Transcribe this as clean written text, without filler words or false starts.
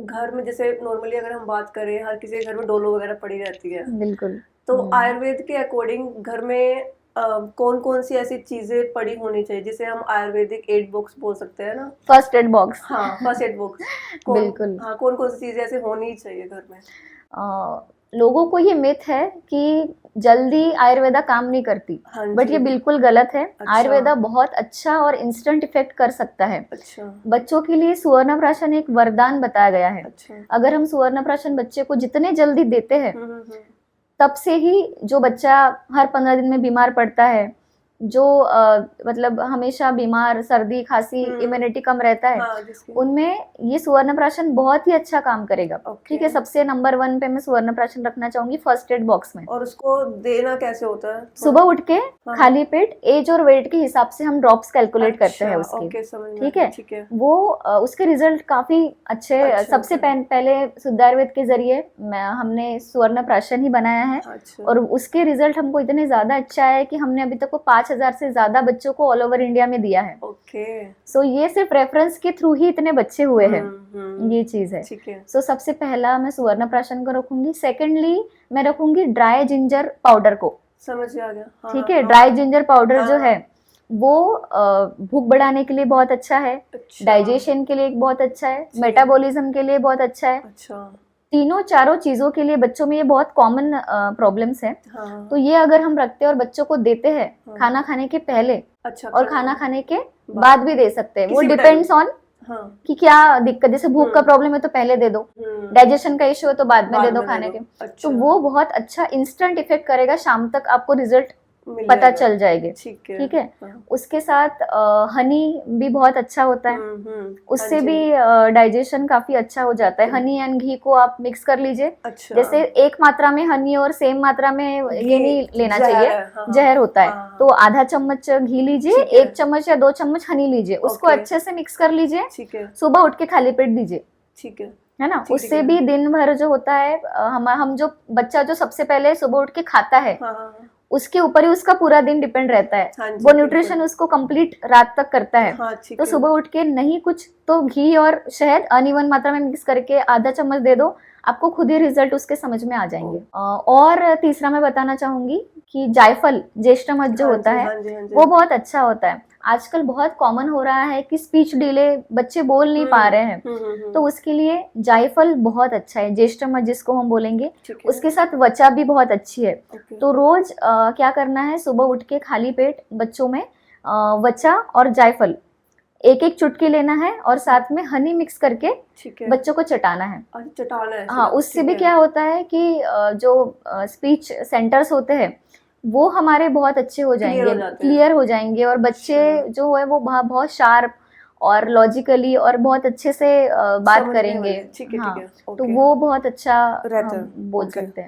घर में जैसे नॉर्मली अगर हम बात करें, हर किसी के घर में डोलो वगैरह पड़ी रहती है, बिल्कुल। तो आयुर्वेद के अकॉर्डिंग घर में कौन कौन सी ऐसी चीजें पड़ी होनी चाहिए जिसे हम आयुर्वेदिक एड बॉक्स बोल सकते हैं ना? First aid box. हाँ, फर्स्ट एड बॉक्स। बिल्कुल। हाँ, कौन कौन सी चीजें ऐसे होनी चाहिए घर में? लोगों को ये मिथ है कि जल्दी आयुर्वेदा काम नहीं करती, हाँ बट ये जी। बिल्कुल गलत है। अच्छा। आयुर्वेदा बहुत अच्छा और इंस्टेंट इफेक्ट कर सकता है। अच्छा। बच्चों के लिए सुवर्ण प्राशन एक वरदान बताया गया है। अच्छा। अगर हम सुवर्ण प्राशन बच्चे को जितने जल्दी देते हैं, हम्म। तब से ही जो बच्चा हर 15 दिन में बीमार पड़ता है, जो मतलब हमेशा बीमार, सर्दी खांसी, इम्यूनिटी कम रहता है, हाँ, उनमें ये सुवर्ण प्राशन बहुत ही अच्छा काम करेगा। ठीक है, सबसे नंबर 1 पे मैं सुवर्ण प्राशन रखना चाहूंगी फर्स्ट एड बॉक्स में। और उसको देना कैसे होता है? सुबह उठ के खाली पेट एज और वेट के हिसाब से हम ड्रॉप्स कैलकुलेट करते हैं उसके। ओके, समझ में ठीक है, ठीक है। वो उसके रिजल्ट काफी अच्छे सबसे पहले सिद्ध आयुर्वेद के जरिए हमने सुवर्ण प्राशन ही बनाया है। और उसके रिजल्ट हमको इतने ज्यादा अच्छा है कि हमने अभी तक को 5000 से ज्यादा बच्चों को ऑल ओवर इंडिया में दिया है। ओके। सो ये सिर्फ रेफरेंस के थ्रू ही इतने बच्चे हुए हैं। ये चीज है। सो सबसे पहला मैं सुवर्ण प्राशन को रखूंगी। सेकेंडली मैं रखूंगी ड्राई जिंजर पाउडर को। समझ आ गया। ठीक है, ड्राई जिंजर पाउडर जो है वो भूख बढ़ाने के लिए बहुत अच्छा है, डाइजेशन के लिए बहुत अच्छा है, मेटाबॉलिज्म के लिए बहुत अच्छा है। तीनों चारों चीजों के लिए बच्चों में ये बहुत कॉमन प्रॉब्लम्स है। तो ये अगर हम रखते हैं और बच्चों को देते हैं खाना खाने के पहले और खाना खाने के बाद भी दे सकते हैं। वो डिपेंड्स ऑन कि क्या दिक्कत, जैसे भूख का प्रॉब्लम है तो पहले दे दो, डाइजेशन का इश्यू है तो बाद में दे दो खाने के। तो वो बहुत अच्छा इंस्टेंट इफेक्ट करेगा, शाम तक आपको रिजल्ट पता चल जाएंगे। ठीक है। उसके साथ हनी भी बहुत अच्छा होता है, उससे भी डाइजेशन काफी अच्छा हो जाता है। हनी एंड घी को आप मिक्स कर लीजिए। जैसे एक मात्रा में हनी और सेम मात्रा में ये नहीं लेना चाहिए, जहर होता है। तो आधा चम्मच घी लीजिए, 1 चम्मच या 2 चम्मच हनी लीजिए, उसको अच्छे से मिक्स कर लीजिए, सुबह उठ के खाली पेट दीजिए। ठीक है ना। उससे भी दिन भर जो होता है हम जो बच्चा जो सबसे पहले सुबह उठ के खाता है, उसके ऊपर ही उसका पूरा दिन डिपेंड रहता है। वो न्यूट्रिशन उसको कंप्लीट रात तक करता है। तो सुबह उठ के नहीं कुछ तो घी और शहद अनइवन मात्रा में मिक्स करके आधा चम्मच दे दो, आपको खुद ही रिजल्ट उसके समझ में आ जाएंगे। और तीसरा मैं बताना चाहूंगी कि जायफल, ज्येष्ठमध जो होता है वो बहुत अच्छा होता है। आजकल बहुत कॉमन हो रहा है कि स्पीच डिले, बच्चे बोल नहीं पा रहे हैं, तो उसके लिए जायफल बहुत अच्छा है, ज्येष्ठमध जिसको हम बोलेंगे। उसके साथ वचा भी बहुत अच्छी है। तो रोज क्या करना है, सुबह उठ के खाली पेट बच्चों में वचा और जायफल 1-1 चुटकी लेना है और साथ में हनी मिक्स करके बच्चों को चटाना है। हाँ, उससे भी क्या होता है कि जो स्पीच सेंटर्स होते हैं वो हमारे बहुत अच्छे हो जाएंगे, क्लियर हो जाएंगे, और बच्चे जो है वो बहुत शार्प और लॉजिकली और बहुत अच्छे से बात करेंगे। हाँ, तो वो बहुत अच्छा बोल सकते हैं।